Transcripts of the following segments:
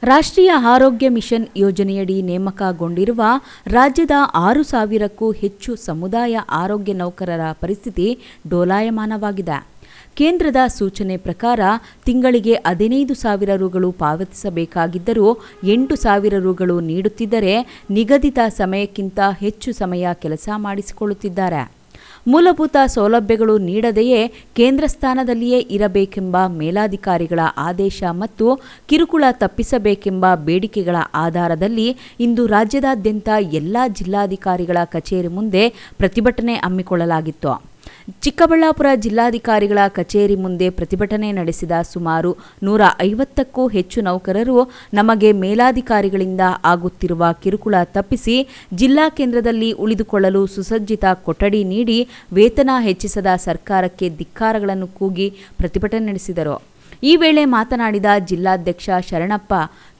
ರಾಷ್ಟ್ರೀಯ ಆರೋಗ್ಯ ಮಿಷನ್ ಯೋಜನೆಯಡಿ ನೇಮಕಗೊಂಡಿರುವ ರಾಜ್ಯದ 6,000ಕ್ಕೂ ಹೆಚ್ಚು ಸಮುದಾಯ ಆರೋಗ್ಯ ನೌಕರರ ಪರಿಸ್ಥಿತಿ ಡೋಲಾಯಮಾನವಾಗಿದೆ. ಕೇಂದ್ರದ ಸೂಚನೆ ಪ್ರಕಾರ ತಿಂಗಳಿಗೆ 15,000 ರುಗಳು ಪಾವತಿಸಬೇಕಾಗಿದ್ದರೂ 8,000 ರುಗಳು ನೀಡುತ್ತಿದ್ದರೆ ನಿಗದಿತ ಸಮಯಕ್ಕಿಂತ ಹೆಚ್ಚು ಸಮಯ ಕೆಲಸ ಮಾಡಿಸಿಕೊಳ್ಳುತ್ತಿದ್ದಾರೆ. ಮೂಲಭೂತ ಸೌಲಭ್ಯಗಳು ನೀಡದೆಯೇ ಕೇಂದ್ರ ಸ್ಥಾನದಲ್ಲಿಯೇ ಇರಬೇಕೆಂಬ ಮೇಲಾಧಿಕಾರಿಗಳ ಆದೇಶ ಮತ್ತು ಕಿರುಕುಳ ತಪ್ಪಿಸಬೇಕೆಂಬ ಬೇಡಿಕೆಗಳ ಆಧಾರದಲ್ಲಿ ಇಂದು ರಾಜ್ಯದಾದ್ಯಂತ ಎಲ್ಲ ಜಿಲ್ಲಾಧಿಕಾರಿಗಳ ಕಚೇರಿ ಮುಂದೆ ಪ್ರತಿಭಟನೆ ಹಮ್ಮಿಕೊಳ್ಳಲಾಗಿತ್ತು. ಚಿಕ್ಕಬಳ್ಳಾಪುರ ಜಿಲ್ಲಾಧಿಕಾರಿಗಳ ಕಚೇರಿ ಮುಂದೆ ಪ್ರತಿಭಟನೆ ನಡೆಸಿದ ಸುಮಾರು 150ಕ್ಕೂ ಹೆಚ್ಚು ನೌಕರರು ನಮಗೆ ಮೇಲಾಧಿಕಾರಿಗಳಿಂದ ಆಗುತ್ತಿರುವ ಕಿರುಕುಳ ತಪ್ಪಿಸಿ ಜಿಲ್ಲಾ ಕೇಂದ್ರದಲ್ಲಿ ಉಳಿದುಕೊಳ್ಳಲು ಸುಸಜ್ಜಿತ ಕೊಠಡಿ ನೀಡಿ ವೇತನ ಹೆಚ್ಚಿಸದ ಸರ್ಕಾರಕ್ಕೆ ಧಿಕ್ಕಾರಗಳನ್ನು ಕೂಗಿ ಪ್ರತಿಭಟನೆ ನಡೆಸಿದರು. ಈ ವೇಳೆ ಮಾತನಾಡಿದ ಜಿಲ್ಲಾಧ್ಯಕ್ಷ ಶರಣಪ್ಪ,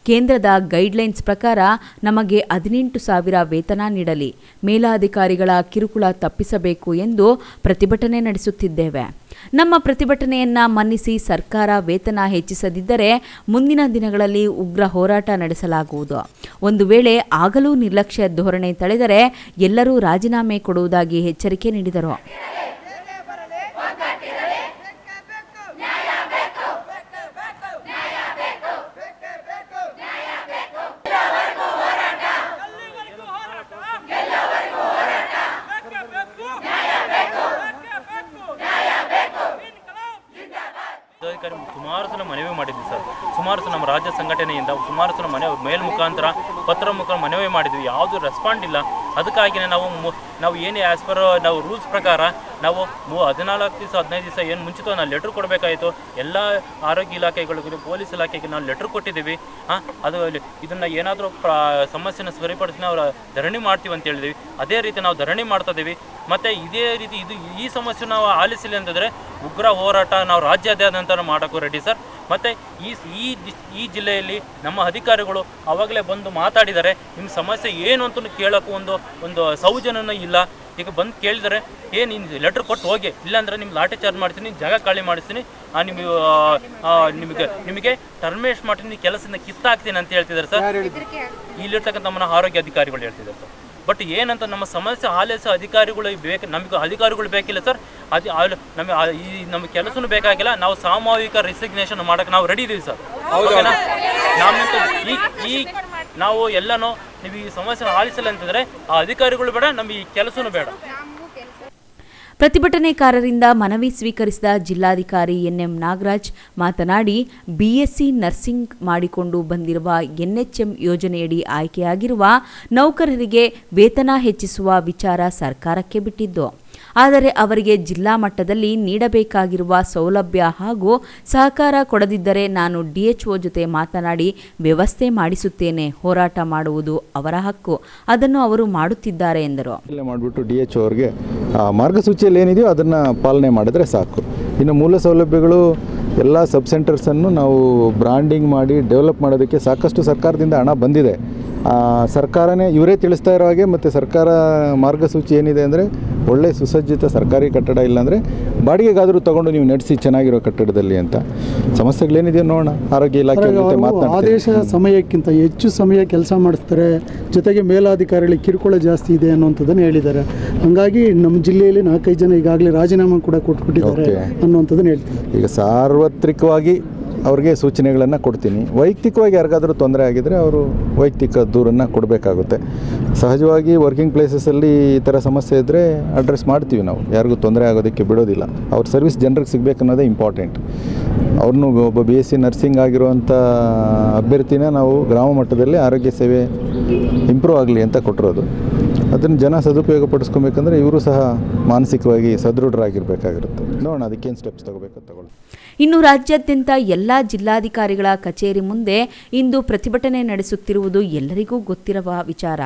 ಕೇಂದ್ರದ ಗೈಡ್ಲೈನ್ಸ್ ಪ್ರಕಾರ ನಮಗೆ 18,000 ವೇತನ ನೀಡಲಿ, ಮೇಲಾಧಿಕಾರಿಗಳ ಕಿರುಕುಳ ತಪ್ಪಿಸಬೇಕು ಎಂದು ಪ್ರತಿಭಟನೆ ನಡೆಸುತ್ತಿದ್ದೇವೆ. ನಮ್ಮ ಪ್ರತಿಭಟನೆಯನ್ನ ಮನ್ನಿಸಿ ಸರ್ಕಾರ ವೇತನ ಹೆಚ್ಚಿಸದಿದ್ದರೆ ಮುಂದಿನ ದಿನಗಳಲ್ಲಿ ಉಗ್ರ ಹೋರಾಟ ನಡೆಸಲಾಗುವುದು. ಒಂದು ವೇಳೆ ಆಗಲೂ ನಿರ್ಲಕ್ಷ್ಯ ಧೋರಣೆ ತಳೆದರೆ ಎಲ್ಲರೂ ರಾಜೀನಾಮೆ ಕೊಡುವುದಾಗಿ ಎಚ್ಚರಿಕೆ ನೀಡಿದರು. ಸುಮಾರು ಸಲ ಮನವಿ ಮಾಡಿದ್ವಿ ಸರ್. ಸುಮಾರು ಸಲ ನಮ್ಮ ರಾಜ್ಯ ಸಂಘಟನೆಯಿಂದ ಸುಮಾರು ಸಲ ಮೇಲ್ ಮುಖಾಂತರ ಪತ್ರ ಮುಖಾಂತರ ಮನವಿ ಮಾಡಿದ್ವಿ. ಯಾವುದು ರೆಸ್ಪಾಂಡ್ ಇಲ್ಲ. ಅದಕ್ಕಾಗಿಯೇ ನಾವು ಏನೇ ಆ್ಯಸ್ ಪರ್ ನಾವು ರೂಲ್ಸ್ ಪ್ರಕಾರ ನಾವು 14 ದಿವಸ 15 ದಿವಸ ಏನು ಮುಂಚಿತ ನಾವು ಲೆಟ್ರ್ ಕೊಡಬೇಕಾಯಿತು. ಎಲ್ಲ ಆರೋಗ್ಯ ಇಲಾಖೆಗಳಿಗೂ ಪೊಲೀಸ್ ಇಲಾಖೆಗೆ ನಾವು ಲೆಟ್ರ್ ಕೊಟ್ಟಿದ್ದೀವಿ. ಅದು ಇದನ್ನು ಏನಾದರೂ ಸಮಸ್ಯೆನ ಸರಿಪಡಿಸಿ ನಾವು ಧರಣಿ ಮಾಡ್ತೀವಿ ಅಂತ ಹೇಳಿದ್ವಿ. ಅದೇ ರೀತಿ ನಾವು ಧರಣಿ ಮಾಡ್ತಾ ಇದ್ದೀವಿ. ಮತ್ತು ಇದೇ ರೀತಿ ಈ ಸಮಸ್ಯೆ ನಾವು ಆಲಿಸಿಲ್ಲ ಅಂತಂದರೆ ಉಗ್ರ ಹೋರಾಟ ನಾವು ರಾಜ್ಯಾದ್ಯಂತ ಮಾಡೋಕ್ಕೂ ರೆಡಿ ಸರ್. ಮತ್ತು ಈ ಜಿಲ್ಲೆಯಲ್ಲಿ ನಮ್ಮ ಅಧಿಕಾರಿಗಳು ಆವಾಗಲೇ ಬಂದು ಮಾತಾಡಿದ್ದಾರೆ. ನಿಮ್ಮ ಸಮಸ್ಯೆ ಏನು ಅಂತ ಕೇಳೋಕ್ಕೂ ಒಂದು ಸೌಜನ್ಯನೂ ಇಲ್ಲ. ಈಗ ಬಂದು ಕೇಳಿದರೆ ಏನು ಲೆಟ್ರ್ ಕೊಟ್ಟು ಹೋಗಿ, ಇಲ್ಲಾಂದರೆ ನಿಮ್ಮ ಲಾಠಿ ಚಾರ್ಜ್ ಮಾಡ್ತೀನಿ, ಜಾಗ ಖಾಲಿ ಮಾಡಿಸ್ತೀನಿ, ನಿಮಗೆ ಟರ್ಮಿನೇಟ್ ಮಾಡ್ತೀನಿ, ಕೆಲಸದಿಂದ ಕಿತ್ತಾಕ್ತೀನಿ ಅಂತ ಹೇಳ್ತಿದ್ದಾರೆ ಸರ್. ಇಲ್ಲಿರ್ತಕ್ಕಂಥ ನಮ್ಮ ಆರೋಗ್ಯ ಅಧಿಕಾರಿಗಳು ಹೇಳ್ತಿದ್ದಾರೆ ಸರ್. ಬಟ್ ಏನಂತ ನಮ್ಮ ಸಮಸ್ಯೆ ಆಲಿಸೋ ಅಧಿಕಾರಿಗಳು ನಮಗೆ ಅಧಿಕಾರಿಗಳು ಬೇಕಿಲ್ಲ ಸರ್. ನಮ್ಮ ಕೆಲಸನೂ ಬೇಕಾಗಿಲ್ಲ. ನಾವು ಸಾಮೂಹಿಕ ರಿಸಿಗ್ನೇಷನ್ ಮಾಡೋಕ್ಕೆ ನಾವು ರೆಡಿ ಇದ್ದೀವಿ ಸರ್. ಓಕೆನಾ? ನಾವು ಎಲ್ಲನೂ ನೀವು ಈ ಸಮಸ್ಯೆನ ಆಲಿಸಲ್ಲ ಅಂತಂದರೆ ಆ ಅಧಿಕಾರಿಗಳು ಬೇಡ, ನಮಗೆ ಈ ಕೆಲಸನೂ ಬೇಡ. ಪ್ರತಿಭಟನೆಕಾರರಿಂದ ಮನವಿ ಸ್ವೀಕರಿಸಿದ ಜಿಲ್ಲಾಧಿಕಾರಿ ಎನ್ಎಂ ನಾಗರಾಜ್ ಮಾತನಾಡಿ, ಬಿಎಸ್ಸಿ ನರ್ಸಿಂಗ್ ಮಾಡಿಕೊಂಡು ಬಂದಿರುವ ಎನ್ಎಚ್ಎಂ ಯೋಜನೆಯಡಿ ಆಯ್ಕೆಯಾಗಿರುವ ನೌಕರರಿಗೆ ವೇತನ ಹೆಚ್ಚಿಸುವ ವಿಚಾರ ಸರ್ಕಾರಕ್ಕೆ ಬಿಟ್ಟಿದ್ದು. ಆದರೆ ಅವರಿಗೆ ಜಿಲ್ಲಾ ಮಟ್ಟದಲ್ಲಿ ನೀಡಬೇಕಾಗಿರುವ ಸೌಲಭ್ಯ ಹಾಗೂ ಸಹಕಾರ ಕೊಡದಿದ್ದರೆ ನಾನು ಡಿಎಚ್ಒ ಜೊತೆ ಮಾತನಾಡಿ ವ್ಯವಸ್ಥೆ ಮಾಡಿಸುತ್ತೇನೆ. ಹೋರಾಟ ಮಾಡುವುದು ಅವರ ಹಕ್ಕು, ಅದನ್ನು ಅವರು ಮಾಡುತ್ತಿದ್ದಾರೆ ಎಂದರು. ಮಾಡಿಬಿಟ್ಟು ಡಿಎಚ್ಒ ಅವರಿಗೆ ಮಾರ್ಗಸೂಚಿಯಲ್ಲಿ ಏನಿದೆಯೋ ಅದನ್ನು ಪಾಲನೆ ಮಾಡಿದರೆ ಸಾಕು. ಇನ್ನು ಮೂಲ ಸೌಲಭ್ಯಗಳು ಎಲ್ಲ ಸಬ್ ಸೆಂಟರ್ಸನ್ನು ನಾವು ಬ್ರಾಂಡಿಂಗ್ ಮಾಡಿ ಡೆವಲಪ್ ಮಾಡೋದಕ್ಕೆ ಸಾಕಷ್ಟು ಸರ್ಕಾರದಿಂದ ಹಣ ಬಂದಿದೆ. ಸರ್ಕಾರನೇ ಇವರೇ ತಿಳಿಸ್ತಾ ಇರೋ ಹಾಗೆ ಮತ್ತು ಸರ್ಕಾರ ಮಾರ್ಗಸೂಚಿ ಏನಿದೆ ಅಂದರೆ ಒಳ್ಳೆ ಸುಸಜ್ಜಿತ ಸರ್ಕಾರಿ ಕಟ್ಟಡ ಇಲ್ಲಾಂದರೆ ಬಾಡಿಗೆಗಾದರೂ ತೊಗೊಂಡು ನೀವು ನಡೆಸಿ ಚೆನ್ನಾಗಿರೋ ಕಟ್ಟಡದಲ್ಲಿ ಅಂತ. ಸಮಸ್ಯೆಗಳೇನಿದೆಯೋ ನೋಡೋಣ, ಆರೋಗ್ಯ ಇಲಾಖೆ ಜೊತೆ ಮಾತನಾಡ್ತಾರೆ. ಆದೇಶ ಸಮಯಕ್ಕಿಂತ ಹೆಚ್ಚು ಸಮಯ ಕೆಲಸ ಮಾಡಿಸ್ತಾರೆ, ಜೊತೆಗೆ ಮೇಲಾಧಿಕಾರಿಗಳಿಗೆ ಕಿರುಕುಳ ಜಾಸ್ತಿ ಇದೆ ಅನ್ನುವಂಥದ್ದನ್ನು ಹೇಳಿದ್ದಾರೆ. ಹಾಗಾಗಿ ನಮ್ಮ ಜಿಲ್ಲೆಯಲ್ಲಿ 4-5 ಜನ ಈಗಾಗಲೇ ರಾಜೀನಾಮೆ ಕೂಡ ಕೊಟ್ಬಿಟ್ಟಿದ್ದಾರೆ ಅನ್ನುವಂಥದ್ದನ್ನು ಹೇಳ್ತೀನಿ. ಈಗ ಸಾರ್ವತ್ರಿಕವಾಗಿ ಅವ್ರಿಗೆ ಸೂಚನೆಗಳನ್ನು ಕೊಡ್ತೀನಿ. ವೈಯಕ್ತಿಕವಾಗಿ ಯಾರಿಗಾದರೂ ತೊಂದರೆ ಆಗಿದ್ದರೆ ಅವರು ವೈಯಕ್ತಿಕ ದೂರನ್ನು ಕೊಡಬೇಕಾಗುತ್ತೆ. ಸಹಜವಾಗಿ ವರ್ಕಿಂಗ್ ಪ್ಲೇಸಸಲ್ಲಿ ಈ ಥರ ಸಮಸ್ಯೆ ಇದ್ದರೆ ಅಡ್ರೆಸ್ ಮಾಡ್ತೀವಿ ನಾವು. ಯಾರಿಗೂ ತೊಂದರೆ ಆಗೋದಕ್ಕೆ ಬಿಡೋದಿಲ್ಲ. ಅವ್ರ ಸರ್ವಿಸ್ ಜನರಿಗೆ ಸಿಗಬೇಕನ್ನೋದೇ ಇಂಪಾರ್ಟೆಂಟ್. ಅವ್ರನ್ನೂ ಒಬ್ಬ BSc ನರ್ಸಿಂಗ್ ಆಗಿರುವಂಥ ಅಭ್ಯರ್ಥಿನ ನಾವು ಗ್ರಾಮ ಮಟ್ಟದಲ್ಲಿ ಆರೋಗ್ಯ ಸೇವೆ ಇಂಪ್ರೂವ್ ಆಗಲಿ ಅಂತ ಕೊಟ್ಟಿರೋದು. ಅದನ್ನು ಜನ ಸದುಪಯೋಗ ಪಡಿಸ್ಕೊಬೇಕಂದ್ರೆ ಇವರು ಸಹ ಮಾನಸಿಕವಾಗಿ ಸದೃಢರಾಗಿರಬೇಕಾಗಿರುತ್ತೆ. ನೋಡೋಣ ಅದಕ್ಕೇನು ಸ್ಟೆಪ್ಸ್ ತಗೊಳ್ಳಿ. ಇನ್ನು ರಾಜ್ಯಾದ್ಯಂತ ಎಲ್ಲ ಜಿಲ್ಲಾಧಿಕಾರಿಗಳ ಕಚೇರಿ ಮುಂದೆ ಇಂದು ಪ್ರತಿಭಟನೆ ನಡೆಸುತ್ತಿರುವುದು ಎಲ್ಲರಿಗೂ ಗೊತ್ತಿರುವ ವಿಚಾರ.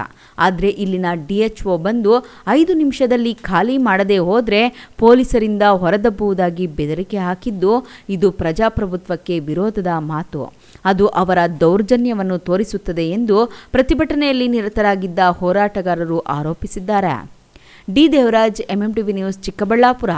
ಆದರೆ ಇಲ್ಲಿನ ಡಿಎಚ್ಒ ಬಂದು 5 ನಿಮಿಷದಲ್ಲಿ ಖಾಲಿ ಮಾಡದೆ ಹೋದರೆ ಪೊಲೀಸರಿಂದ ಹೊರದಬ್ಬುವುದಾಗಿ ಬೆದರಿಕೆ ಹಾಕಿದ್ದು ಇದು ಪ್ರಜಾಪ್ರಭುತ್ವಕ್ಕೆ ವಿರೋಧದ ಮಾತು. ಅದು ಅವರ ದೌರ್ಜನ್ಯವನ್ನು ತೋರಿಸುತ್ತದೆ ಎಂದು ಪ್ರತಿಭಟನೆಯಲ್ಲಿ ನಿರತರಾಗಿದ್ದ ಹೋರಾಟಗಾರರು ಆರೋಪಿಸಿದ್ದಾರೆ. D Devaraj, MMTV news, Chikkaballapur.